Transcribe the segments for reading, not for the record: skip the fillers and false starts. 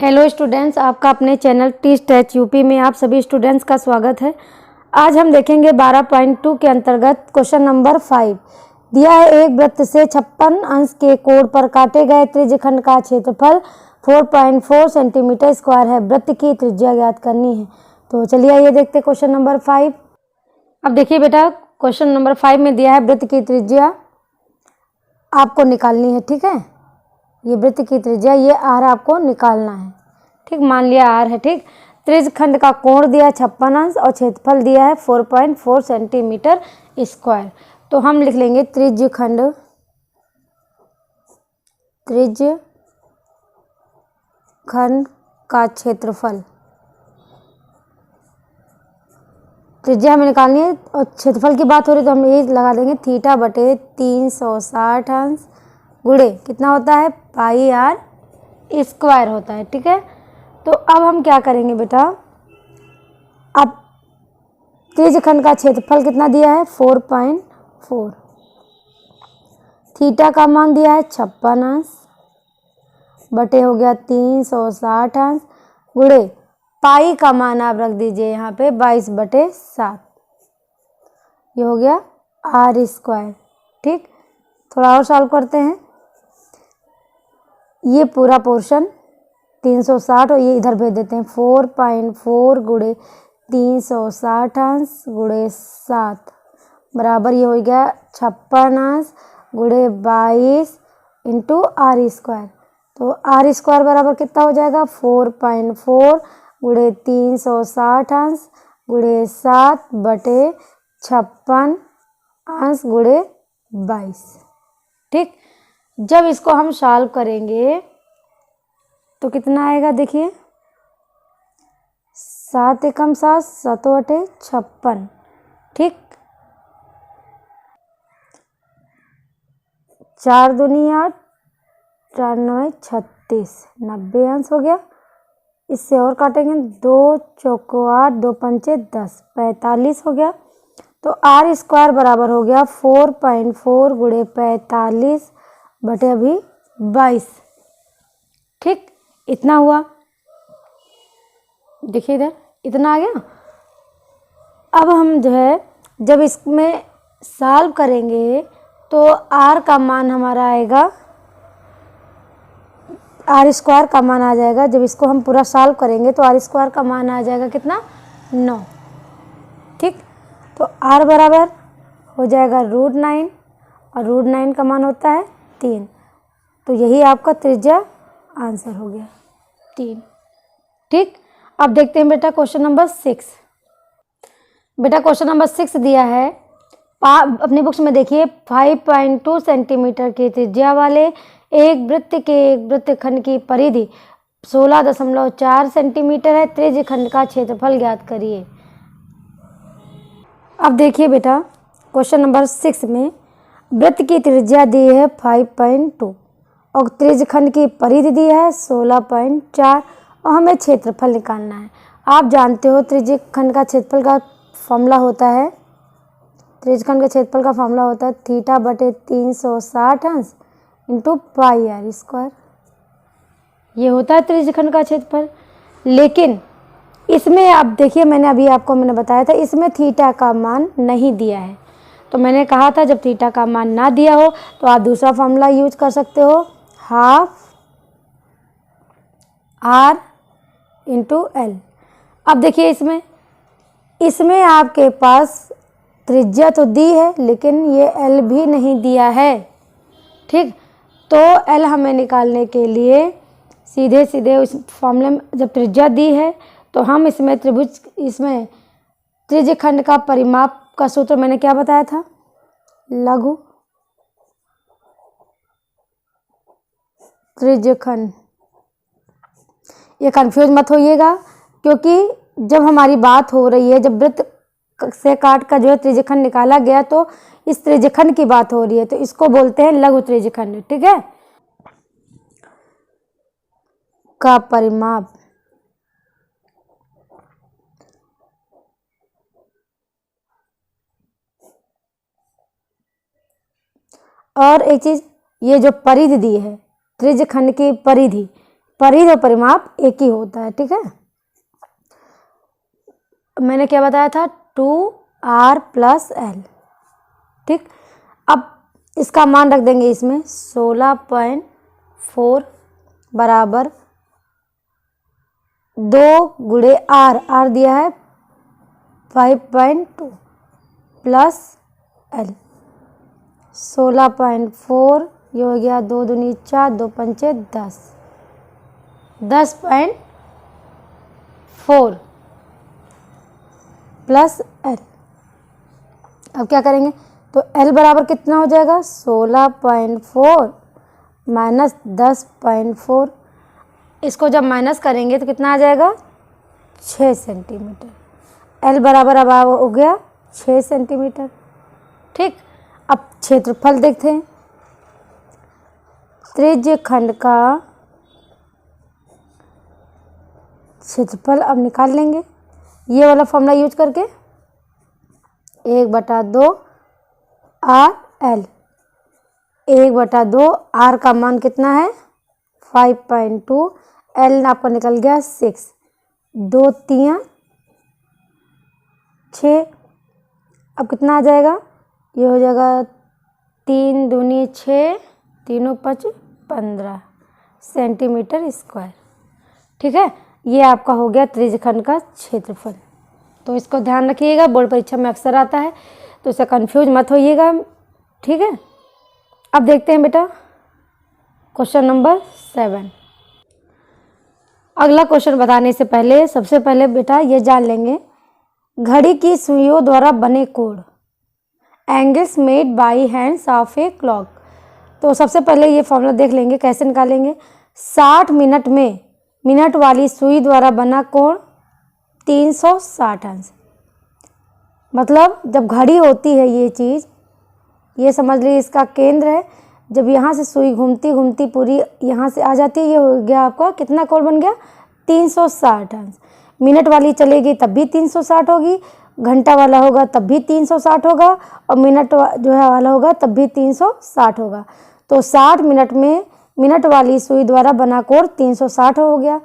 Hello students, आपका अपने channel teach touch UP में आप सभी स्टूडेंट्स का स्वागत है। आज हम देखेंगे 12.2 के अंतर्गत क्वेश्चन नंबर 5। दिया है एक वृत्त से 56 अंश के कोण पर काटे गए त्रिज्यखंड का क्षेत्रफल 4.4 सेंटीमीटर स्क्वायर है। वृत्त की त्रिज्या ज्ञात करनी है। तो चलिए आइए देखते हैं क्वेश्चन नंबर 5। अब देखिए बेटा, क्वेश्चन नंबर 5 में दिया है वृत्त की त्रिज्या आपको निकालनी है। ठीक है, ये वृत्त की त्रिज्या ये आर आपको निकालना है। ठीक, मान लिया आर है। ठीक, त्रिज्यखंड का कोण दिया है 56 अंश और क्षेत्रफल दिया है 4.4 सेंटीमीटर स्क्वायर। तो हम लिख लेंगे त्रिज्यखंड का क्षेत्रफल। त्रिज्या हमें निकालनी है और क्षेत्रफल की बात हो रही तो हम ये लगा देंगे थीटा बटे 360 अंश गुणे कितना होता है पाई आर स्क्वायर होता है। ठीक है, तो अब हम क्या करेंगे बेटा, अब त्रिज्यखंड का क्षेत्रफल कितना दिया है 4.4, थीटा का मान दिया है 56 अंश बटे हो गया 360 अंश गुणे पाई का मान आप रख दीजिए यहाँ पे 22/7, ये हो गया आर स्क्वायर। ठीक, थोड़ा और सॉल्व करते हैं। ये पूरा पोर्शन 360 और ये इधर भेज देते हैं 4.4 गुणे 360 अंश गुणे 7 बराबर ये हो गया 56 अंश गुणे 22 इंटू आर स्क्वायर। तो आर स्क्वायर बराबर कितना हो जाएगा 4.4 गुणे 360 अंश गुणे 7 बटे 56 अंश गुणे 22। ठीक, जब इसको हम सॉल्व करेंगे तो कितना आएगा, देखिए 7 एकम 7 7 बटे 56। ठीक, 4 दूनी 8 4 9 36 90 अंश हो गया। इससे और काटेंगे 2 चौको 8 2 पंचे 10 45 हो गया। तो आर स्क्वायर बराबर हो गया 4.4 गुणे 45 बटे अभी 22। ठीक, इतना हुआ, देखिए इधर इतना आ गया। अब हम जो है जब इसमें सॉल्व करेंगे तो आर का मान हमारा आएगा, आर स्क्वायर का मान आ जाएगा। जब इसको हम पूरा सॉल्व करेंगे तो आर स्क्वायर का मान आ जाएगा कितना 9। ठीक, तो आर बराबर हो जाएगा √9 और √9 का मान होता है 3। तो यही आपका त्रिज्या आंसर हो गया 3। ठीक, अब देखते हैं बेटा क्वेश्चन नंबर 6। बेटा क्वेश्चन नंबर 6 दिया है, अपनी बुक्स में देखिए 5.2 सेंटीमीटर की त्रिज्या वाले एक वृत्त के एक वृत्तखंड की परिधि 16.4 सेंटीमीटर है। त्रिज्यखंड का क्षेत्रफल ज्ञात करिए। अब देखिए बेटा क्वेश्चन नंबर 6 में वृत्त की त्रिज्या दी है 5.2 और त्रिज्यखंड की परिधि दी है 16.4 और हमें क्षेत्रफल निकालना है। आप जानते हो त्रिज्यखंड का क्षेत्रफल का फॉर्मूला होता है, त्रिज्यखंड के क्षेत्रफल का फॉर्मूला होता है थीटा बटे 360 अंश इंटू पाई आर स्क्वायर। ये होता है त्रिज्यखंड का क्षेत्रफल। लेकिन इसमें आप देखिए, मैंने बताया था इसमें थीटा का मान नहीं दिया है। तो मैंने कहा था जब थीटा का मान ना दिया हो तो आप दूसरा फॉर्मूला यूज कर सकते हो, हाफ आर इंटू एल। अब देखिए इसमें आपके पास त्रिज्या तो दी है लेकिन ये एल भी नहीं दिया है। ठीक, तो एल हमें निकालने के लिए सीधे सीधे उस फॉर्मूले में जब त्रिज्या दी है तो हम इसमें त्रिज्यखंड का परिमाप का सूत्र मैंने क्या बताया था, लघु त्रिज्यखंड। ये कंफ्यूज मत होइएगा क्योंकि जब हमारी बात हो रही है, जब वृत्त से काट का जो है त्रिज्यखंड निकाला गया तो इस त्रिज्यखंड की बात हो रही है, तो इसको बोलते हैं लघु त्रिज्यखंड। ठीक है, का परिमाप और एक चीज, ये जो परिधि दी है त्रिज्यखंड की परिधि, परिधि और परिमाप एक ही होता है, ठीक है। मैंने क्या बताया था, 2r + l, ठीक। अब इसका मान रख देंगे इसमें 16.4 बराबर 2 गुणे r दिया है 5.2 प्लस l। 16.4 ये हो गया 2 दूनी 4, 2 पंचे 10, 10.4 प्लस l। अब क्या करेंगे, तो l बराबर कितना हो जाएगा, 16.4 माइनस 10.4। इसको जब माइनस करेंगे तो कितना आ जाएगा, 6 सेंटीमीटर। l बराबर अब हो गया 6 सेंटीमीटर, ठीक। अब क्षेत्रफल देखते हैं। त्रिज्य खंड का क्षेत्रफल अब निकाल लेंगे ये वाला फॉर्मूला यूज करके, 1/2 RL। 1/2 R का मान कितना है, 5.2, L आपका निकल गया 6, 2 3 6। अब कितना आ जाएगा, ये हो जाएगा 3 दूनी 6, 3 5 15 सेंटीमीटर स्क्वायर, ठीक है। ये आपका हो गया त्रिज्यखंड का क्षेत्रफल। तो इसको ध्यान रखिएगा, बोर्ड परीक्षा में अक्सर आता है, तो इससे कंफ्यूज मत होइएगा, ठीक है। अब देखते हैं बेटा क्वेश्चन नंबर 7। अगला क्वेश्चन बताने से पहले सबसे पहले बेटा ये जान लेंगे, घड़ी की सुइयों द्वारा बने कोण, angles made by hands of a clock. तो सबसे पहले ये फॉर्मूला देख लेंगे कैसे निकालेंगे। 60 मिनट में मिनट वाली सुई द्वारा बना कोण 360 अंश। मतलब जब घड़ी होती है ये चीज़, ये समझ लीजिए इसका केंद्र है, जब यहाँ से सुई घूमती घूमती पूरी यहाँ से आ जाती है, ये हो गया आपका कितना कोण बन गया, 360 अंश। मिनट वाली चलेगी तब भी 360 होगी, घंटा वाला होगा तब भी 360 होगा, और मिनट जो है वाला होगा तब भी 360 होगा। तो 60 मिनट में मिनट वाली सुई द्वारा बना कोण 360 हो गया।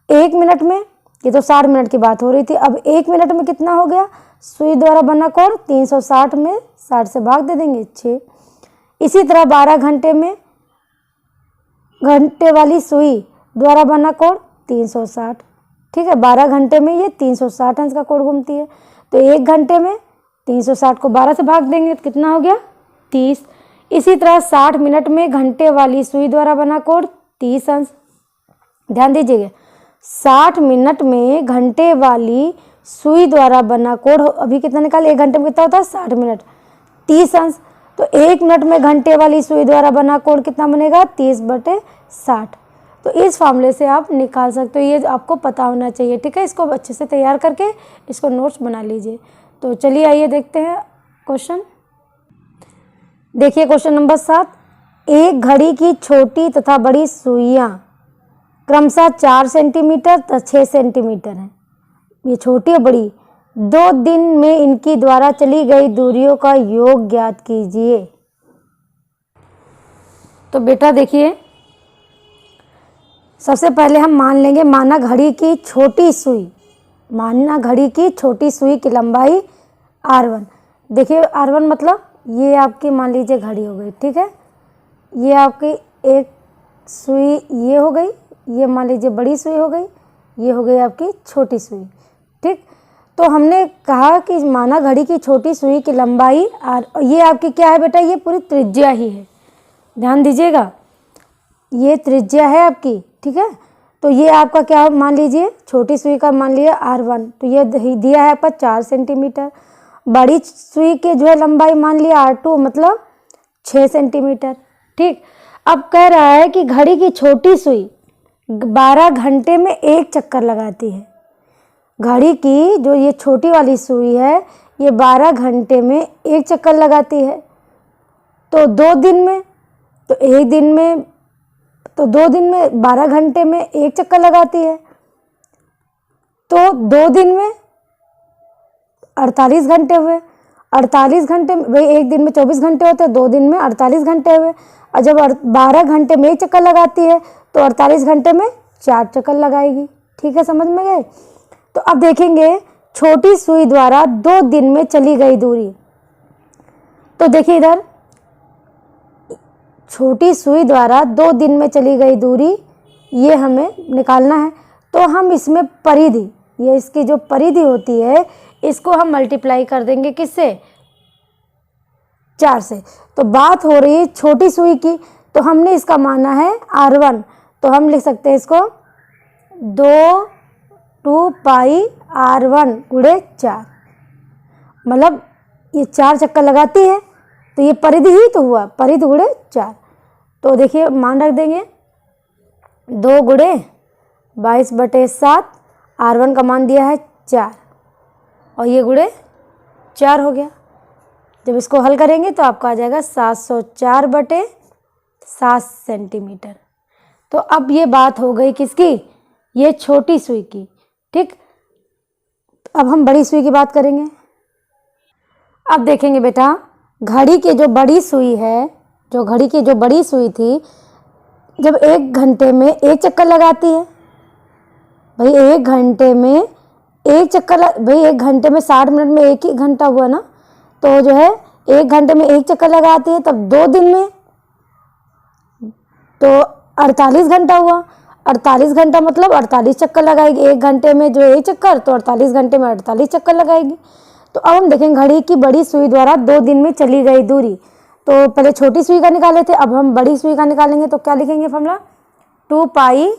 1 मिनट में, ये तो 60 मिनट की बात हो रही थी, अब 1 मिनट में कितना हो गया, सुई द्वारा बना कोण 360 में 60 से भाग दे देंगे 6। इसी तरह 12 घंटे में घंटे वाली सुई द्वारा बना कोण 360, ठीक है। 12 घंटे में ये 360 अंश का कोण घूमती है, तो 1 घंटे में 360 को 12 से भाग देंगे तो कितना हो गया, 30। इसी तरह 60 मिनट में घंटे वाली सुई द्वारा बना कोण 30 अंश। ध्यान दीजिएगा, 60 मिनट में घंटे वाली सुई द्वारा बना कोण अभी कितना निकाले, 1 घंटे में कितना होता है 60 मिनट, 30 अंश। तो 1 मिनट में घंटे वाली सुई द्वारा बना कोण कितना बनेगा, 30/60। तो इस फार्मूले से आप निकाल सकते हो, ये आपको पता होना चाहिए, ठीक है। इसको अच्छे से तैयार करके इसको नोट्स बना लीजिए। तो चलिए आइए देखते हैं क्वेश्चन। देखिए क्वेश्चन नंबर 7। एक घड़ी की छोटी तथा बड़ी सुइयां क्रमशः 4 सेंटीमीटर तथा 6 सेंटीमीटर हैं। ये छोटी और बड़ी, 2 दिन में इनकी द्वारा चली गई दूरियों का योग ज्ञात कीजिए। तो बेटा देखिए, सबसे पहले हम मान लेंगे, माना घड़ी की छोटी सुई की लंबाई R1। देखिए R1 मतलब ये आपकी मान लीजिए घड़ी हो गई, ठीक है। ये आपकी एक सुई ये हो गई, ये मान लीजिए बड़ी सुई हो गई, ये हो गई आपकी छोटी सुई, ठीक। तो हमने कहा कि माना घड़ी की छोटी सुई की लंबाई R, ये आपकी क्या है बेटा, ये पूरी त्रिज्या ही है, ध्यान दीजिएगा, ये त्रिज्या है आपकी, ठीक है। तो ये आपका क्या मान लीजिए, छोटी सुई का मान लिया R1, तो ये दिया है आपका 4 सेंटीमीटर। बड़ी सुई के जो है लंबाई मान लिया R2, मतलब 6 सेंटीमीटर, ठीक। अब कह रहा है कि घड़ी की छोटी सुई 12 घंटे में 1 चक्कर लगाती है। घड़ी की जो ये छोटी वाली सुई है ये 12 घंटे में 1 चक्कर लगाती है। तो 2 दिन में, तो 1 दिन में, तो 2 दिन में 12 घंटे में 1 चक्कर लगाती है, तो 2 दिन में 48 घंटे हुए। 48 घंटे में, भाई 1 दिन में 24 घंटे होते हैं, 2 दिन में 48 घंटे हुए। और जब 12 घंटे में 1 चक्कर लगाती है तो 48 घंटे में 4 चक्कर लगाएगी। ठीक है, समझ में गए। तो अब देखेंगे छोटी सुई द्वारा 2 दिन में चली गई दूरी। तो देखिए इधर छोटी सुई द्वारा 2 दिन में चली गई दूरी, ये हमें निकालना है। तो हम इसमें परिधि, ये इसकी जो परिधि होती है, इसको हम मल्टीप्लाई कर देंगे किससे? 4 से। तो बात हो रही है छोटी सुई की, तो हमने इसका माना है R1, तो हम लिख सकते हैं इसको 2 पाई R1 गुणे 4। मतलब ये 4 चक्कर लगाती है, तो ये परिधि ही तो हुआ, परिधि गुणे 4। तो देखिए मान रख देंगे 2 गुणे 22/7, R1 का मान दिया है 4 और ये गुणे 4 हो गया। जब इसको हल करेंगे तो आपका आ जाएगा 704/7 सेंटीमीटर। तो अब ये बात हो गई किसकी? ये छोटी सुई की। ठीक, अब हम बड़ी सुई की बात करेंगे। अब देखेंगे बेटा, घड़ी की जो बड़ी सुई है, जो घड़ी की जो बड़ी सुई थी, जब 1 घंटे में 1 चक्कर लगाती है, भाई 1 घंटे में 1 चक्कर, भाई 1 घंटे में 60 मिनट में 1 ही घंटा हुआ ना, तो जो है 1 घंटे में 1 चक्कर लगाती है, तब 2 दिन में तो 48 घंटा हुआ। 48 घंटा मतलब 48 चक्कर लगाएगी। 1 घंटे में जो 1 चक्कर, तो 48 घंटे में 48 चक्कर लगाएगी। तो अब हम देखेंगे घड़ी की बड़ी सुई द्वारा 2 दिन में चली गई दूरी। तो पहले छोटी सुई का निकाले थे, अब हम बड़ी सुई का निकालेंगे। तो क्या लिखेंगे फॉर्मूला? 2 पाई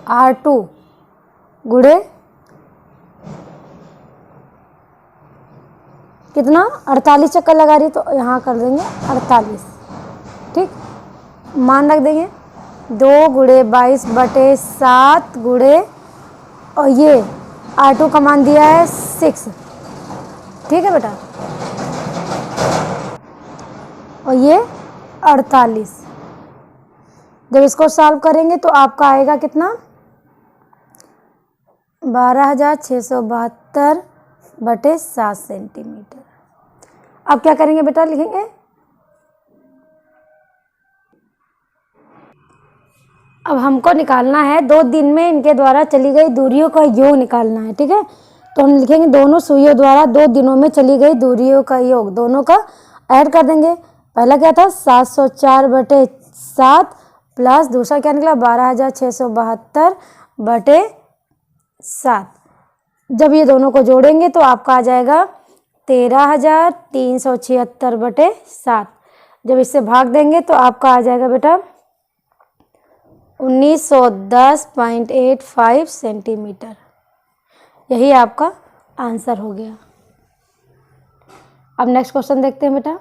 R2 गुणे कितना? 48 चक्कर लगा रही, तो यहाँ कर देंगे 48। ठीक, मान रख देंगे 2 गुणे 22/7 गुणे, और ये R2 का मान दिया है 6। ठीक है बेटा, और ये 48। जब इसको सॉल्व करेंगे तो आपका आएगा कितना? 12,672/7 सेंटीमीटर। अब क्या करेंगे बेटा? लिखेंगे अब हमको निकालना है 2 दिन में इनके द्वारा चली गई दूरियों का योग निकालना है। ठीक है, तो हम लिखेंगे दोनों सुइयों द्वारा 2 दिनों में चली गई दूरियों का योग, दोनों का ऐड कर देंगे। पहला क्या था? 704/7 प्लस दूसरा क्या निकला? 12,672/7। जब ये दोनों को जोड़ेंगे तो आपका आ जाएगा 13,376/7। जब इससे भाग देंगे तो आपका आ जाएगा बेटा 1910.85 सेंटीमीटर। यही आपका आंसर हो गया। अब नेक्स्ट क्वेश्चन देखते हैं बेटा।